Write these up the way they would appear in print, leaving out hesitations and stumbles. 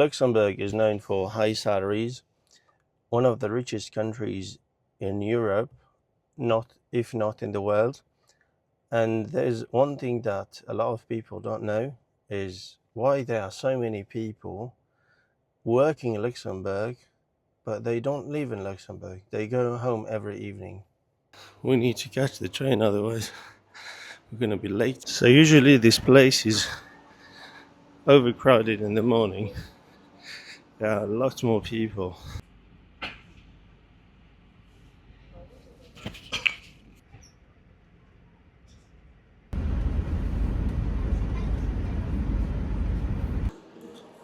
Luxembourg is known for high salaries, one of the richest countries in Europe, if not in the world. And there's one thing that a lot of people don't know is why there are so many people working in Luxembourg, but they don't live in Luxembourg. They go home every evening. We need to catch the train, otherwise we're going to be late. So usually this place is overcrowded in the morning. There are lots more people.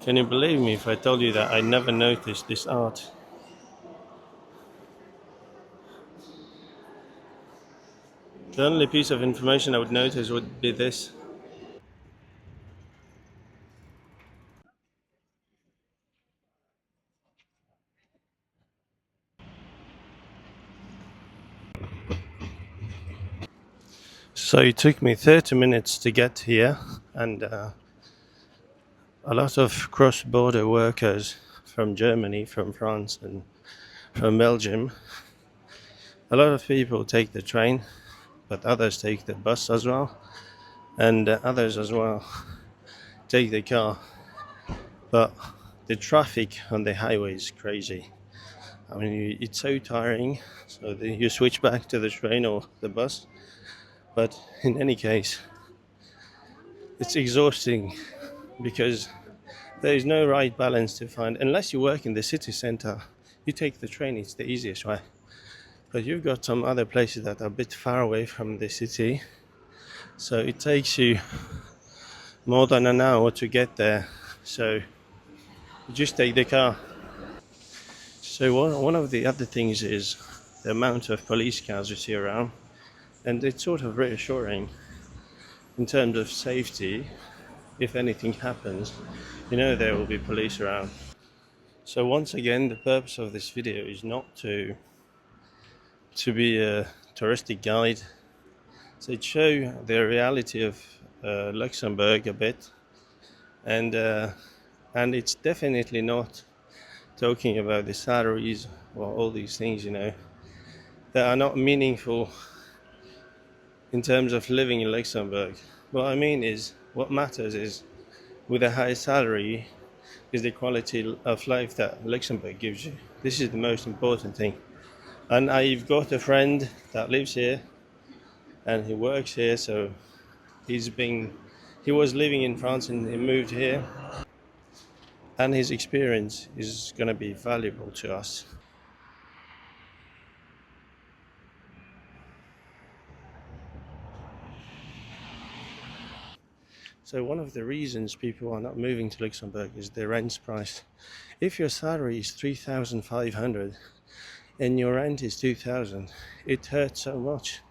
Can you believe me if I told you that I never noticed this art? The only piece of information I would notice would be this. So it took me 30 minutes to get here, and a lot of cross-border workers from Germany, from France, and from Belgium. A lot of people take the train, but others take the bus as well, and others as well take the car. But the traffic on the highway is crazy. I mean, it's so tiring, so you switch back to the train or the bus. But in any case, it's exhausting because there is no right balance to find. Unless you work in the city center, you take the train, it's the easiest way. But you've got some other places that are a bit far away from the city, so it takes you more than an hour to get there. So you just take the car. So one of the other things is the amount of police cars you see around, and it's sort of reassuring in terms of safety. If anything happens, you know there will be police around. So once again, the purpose of this video is not to be a touristic guide. So it shows the reality of Luxembourg a bit, and it's definitely not talking about the salaries or all these things, that are not meaningful in terms of living in Luxembourg. What I mean is, what matters is, with a high salary, is the quality of life that Luxembourg gives you. This is the most important thing. And I've got a friend that lives here and he works here, so he was living in France and he moved here, and his experience is going to be valuable to us. So one of the reasons people are not moving to Luxembourg is the rent price. If your salary is 3,500 and your rent is 2,000, it hurts so much,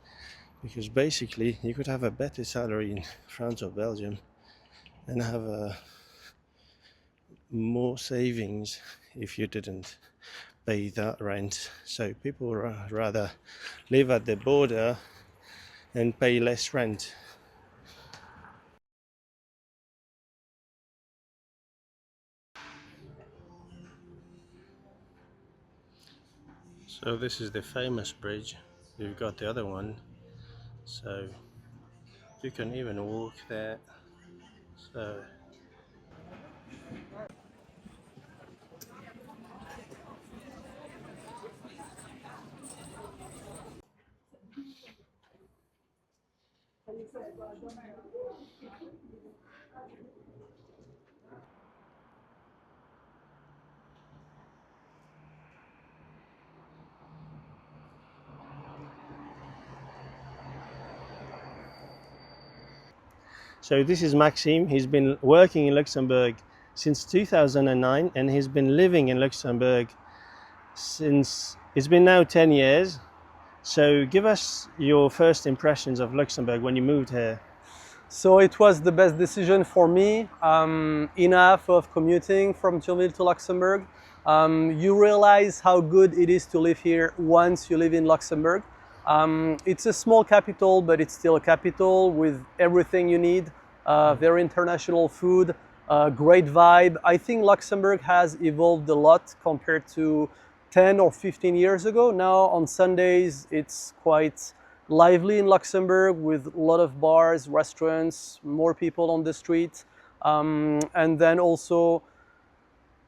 because basically you could have a better salary in France or Belgium and have more savings if you didn't pay that rent. So people rather live at the border and pay less rent. So this is the famous bridge. You've got the other one, so you can even walk there. So this is Maxime. He's been working in Luxembourg since 2009, and he's been living in Luxembourg since, it's been now 10 years. So give us your first impressions of Luxembourg when you moved here. So it was the best decision for me. Enough of commuting from Thionville to Luxembourg. You realize how good it is to live here once you live in Luxembourg. It's a small capital, but it's still a capital with everything you need. Very international food, great vibe. I think Luxembourg has evolved a lot compared to 10 or 15 years ago. Now on Sundays, it's quite lively in Luxembourg with a lot of bars, restaurants, more people on the street. And then also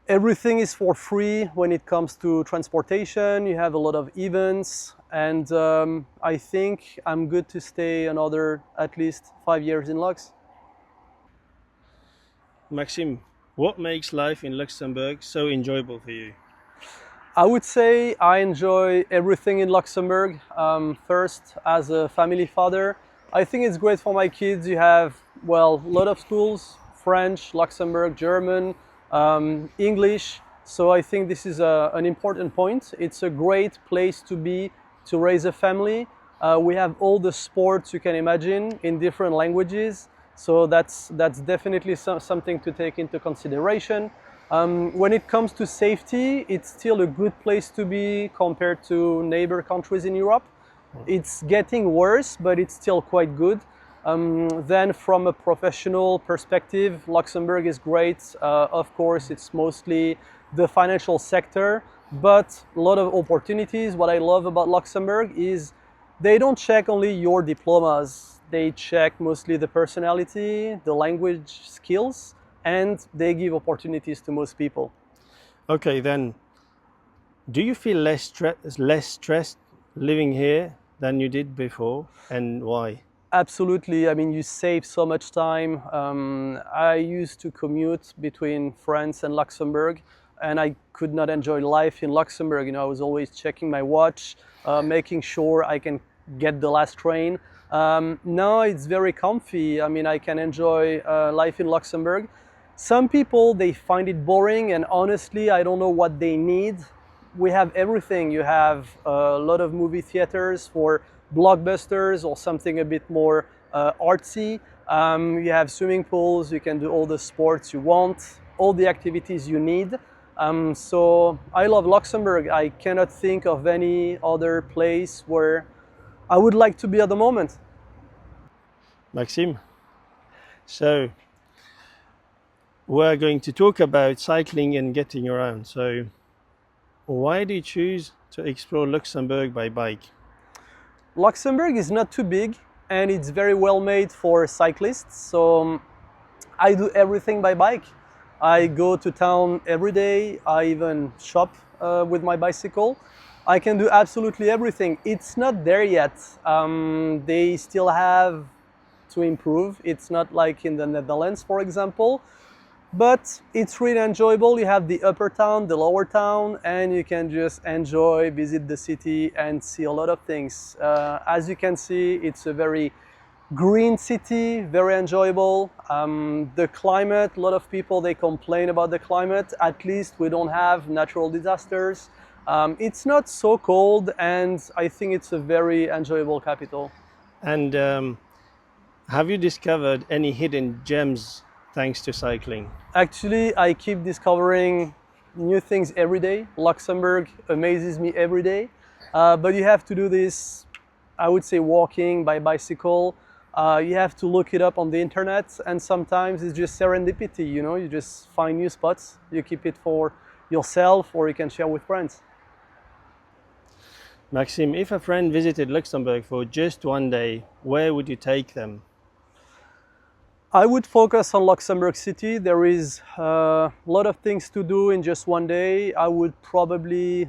everything is for free when it comes to transportation. You have a lot of events, and I think I'm good to stay another at least 5 years in Lux. Maxime, what makes life in Luxembourg so enjoyable for you? I would say I enjoy everything in Luxembourg. First, as a family father, I think it's great for my kids. You have, well, a lot of schools, French, Luxembourg, German, English. So I think this is an important point. It's a great place to be to raise a family. We have all the sports you can imagine in different languages. So that's definitely something to take into consideration. When it comes to safety, it's still a good place to be compared to neighbor countries in Europe. It's getting worse, but it's still quite good. Then from a professional perspective, Luxembourg is great. Of course, it's mostly the financial sector, but a lot of opportunities. What I love about Luxembourg is they don't check only your diplomas. They check mostly the personality, the language skills, and they give opportunities to most people. Okay, then, do you feel less stressed living here than you did before, and why? Absolutely. I mean, you save so much time. I used to commute between France and Luxembourg, and I could not enjoy life in Luxembourg. You know, I was always checking my watch, making sure I can get the last train. Now it's very comfy. I mean, I can enjoy life in Luxembourg. Some people, they find it boring, and honestly, I don't know what they need. We have everything. You have a lot of movie theaters for blockbusters or something a bit more artsy. You have swimming pools. You can do all the sports you want, all the activities you need. So I love Luxembourg. I cannot think of any other place where I would like to be at the moment. Maxime, so we're going to talk about cycling and getting around. So why do you choose to explore Luxembourg by bike? Luxembourg is not too big, and it's very well made for cyclists. So I do everything by bike. I go to town every day. I even shop with my bicycle. I can do absolutely everything. It's not there yet. They still have to improve. It's not like in the Netherlands, for example. But it's really enjoyable. You have the upper town, the lower town, and you can just enjoy, visit the city and see a lot of things. As you can see, it's a very green city, very enjoyable. The climate, a lot of people, they complain about the climate. At least we don't have natural disasters. It's not so cold, and I think it's a very enjoyable capital. And have you discovered any hidden gems thanks to cycling? Actually, I keep discovering new things every day. Luxembourg amazes me every day. But you have to do this, I would say, walking by bicycle. You have to look it up on the internet, and sometimes it's just serendipity, you know, you just find new spots, you keep it for yourself, or you can share with friends. Maxime, if a friend visited Luxembourg for just one day, where would you take them? I would focus on Luxembourg City. There is a lot of things to do in just one day. I would probably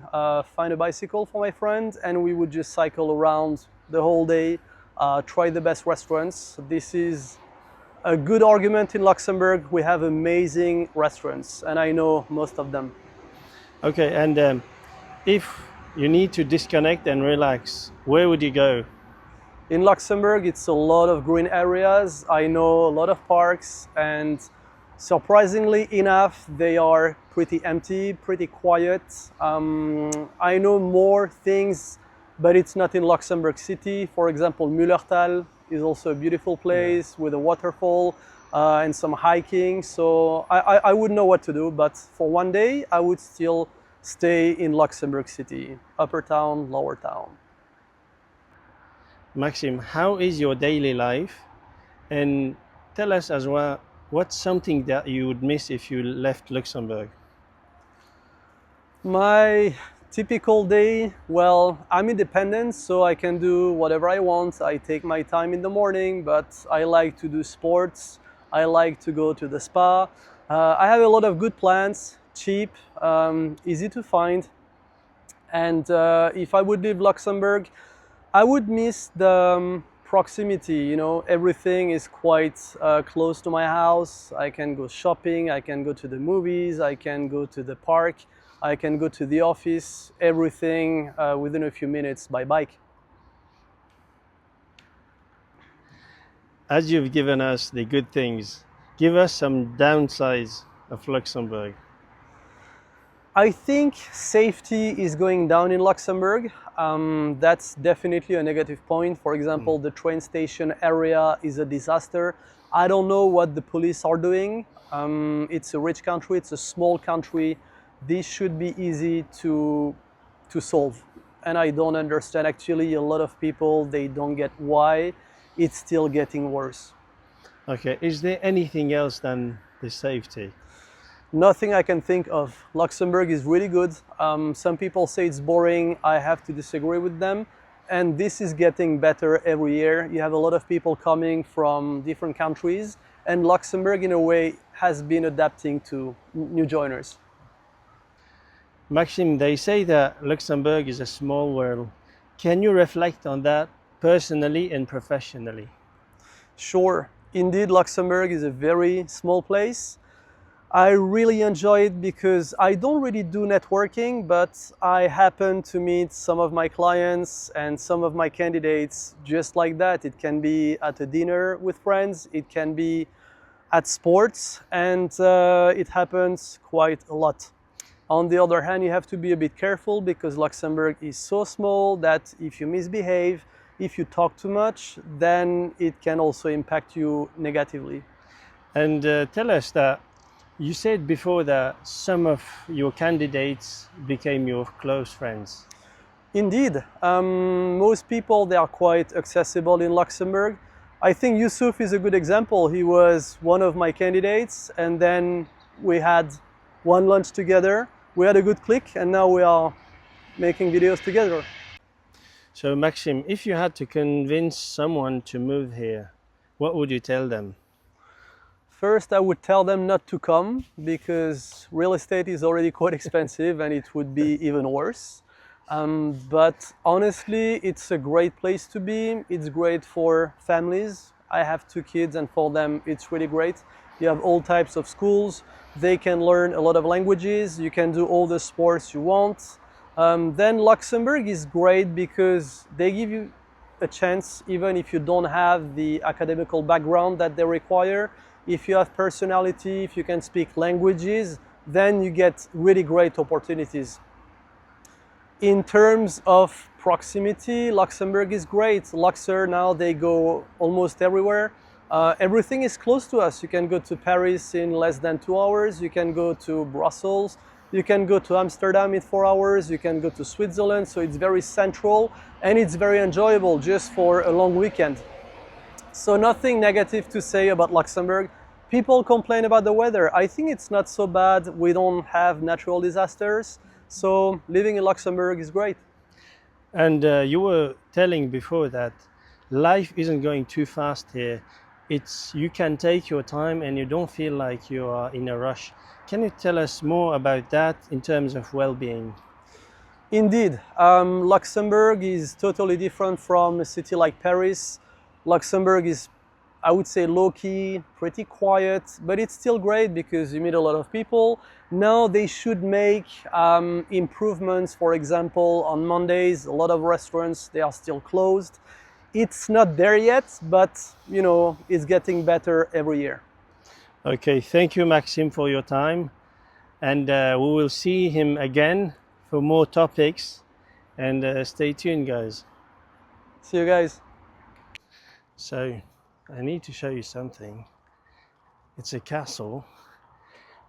find a bicycle for my friend, and we would just cycle around the whole day, try the best restaurants. This is a good argument in Luxembourg. We have amazing restaurants, and I know most of them. Okay, and if you need to disconnect and relax, where would you go? In Luxembourg, it's a lot of green areas. I know a lot of parks, and surprisingly enough, they are pretty empty, pretty quiet. I know more things, but it's not in Luxembourg City. For example, Mullertal is also a beautiful place with a waterfall and some hiking. So I would know what to do, but for one day, I would still stay in Luxembourg City, upper town, lower town. Maxime, how is your daily life? And tell us as well What's something that you would miss if you left Luxembourg? My typical day, well, I'm independent, so I can do whatever I want. I take my time in the morning, but I like to do sports. I like to go to the spa. I have a lot of good plans, cheap, easy to find. And if I would leave Luxembourg, I would miss the proximity. You know, everything is quite close to my house. I can go shopping, I can go to the movies, I can go to the park, I can go to the office, everything within a few minutes by bike. As you've given us the good things, give us some downsides of Luxembourg. I think safety is going down in Luxembourg. That's definitely a negative point. For example, the train station area is a disaster. I don't know what the police are doing. It's a rich country, it's a small country. This should be easy to solve. And I don't understand actually a lot of people, they don't get why it's still getting worse. Okay, is there anything else than the safety? Nothing I can think of. Luxembourg is really good. Some people say it's boring. I have to disagree with them. And this is getting better every year. You have a lot of people coming from different countries. And Luxembourg, in a way, has been adapting to new joiners. Maxime, they say that Luxembourg is a small world. Can you reflect on that personally and professionally? Sure, indeed, Luxembourg is a very small place. I really enjoy it because I don't really do networking, but I happen to meet some of my clients and some of my candidates just like that. It can be at a dinner with friends, it can be at sports, and it happens quite a lot. On the other hand, you have to be a bit careful because Luxembourg is so small that if you misbehave, if you talk too much, then it can also impact you negatively. And tell us that you said before that some of your candidates became your close friends. Indeed, most people, they are quite accessible in Luxembourg. I think Yusuf is a good example. He was one of my candidates, and then we had one lunch together. We had a good click, and now we are making videos together. So Maxime, if you had to convince someone to move here, what would you tell them? First, I would tell them not to come because real estate is already quite expensive and it would be even worse. But honestly, it's a great place to be. It's great for families. I have 2 kids and for them, it's really great. You have all types of schools. They can learn a lot of languages. You can do all the sports you want. Then Luxembourg is great because they give you a chance, even if you don't have the academical background that they require. If you have personality, if you can speak languages, then you get really great opportunities. In terms of proximity, Luxembourg is great. Luxor now, they go almost everywhere. Everything is close to us. You can go to Paris in less than 2 hours. You can go to Brussels. You can go to Amsterdam in 4 hours. You can go to Switzerland. So it's very central and it's very enjoyable just for a long weekend. So nothing negative to say about Luxembourg. People complain about the weather. I think it's not so bad. We don't have natural disasters. So living in Luxembourg is great. And you were telling before that life isn't going too fast here. You can take your time and you don't feel like you are in a rush. Can you tell us more about that in terms of well-being? Indeed, Luxembourg is totally different from a city like Paris. Luxembourg is, I would say, low-key, pretty quiet, but it's still great because you meet a lot of people. Now they should make improvements. For example, on Mondays, a lot of restaurants, they are still closed. It's not there yet, but you know, it's getting better every year. Okay, thank you, Maxime, for your time. And we will see him again for more topics. And stay tuned, guys. See you guys. So, I need to show you something. It's a castle.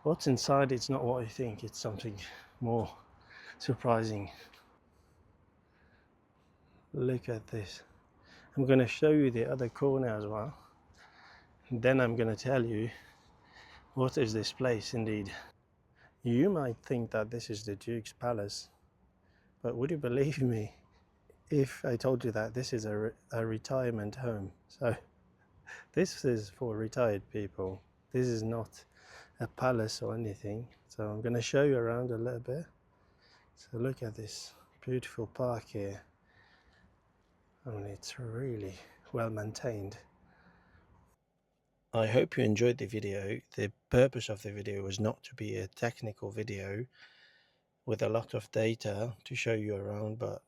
What's inside, it's not what you think. It's something more surprising. Look at this. I'm going to show you the other corner as well. And then I'm going to tell you What is this place indeed? You might think that this is the Duke's Palace, but would you believe me if I told you that this is a retirement home? So this is for retired people. This is not a palace or anything. So I'm going to show you around a little bit. So look at this beautiful park here. I mean, it's really well maintained. I hope you enjoyed the video. The purpose of the video was not to be a technical video with a lot of data to show you around, but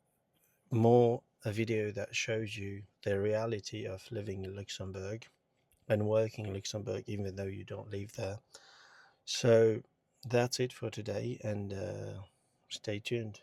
more a video that shows you the reality of living in Luxembourg and working in Luxembourg even though you don't live there. So that's it for today, and stay tuned.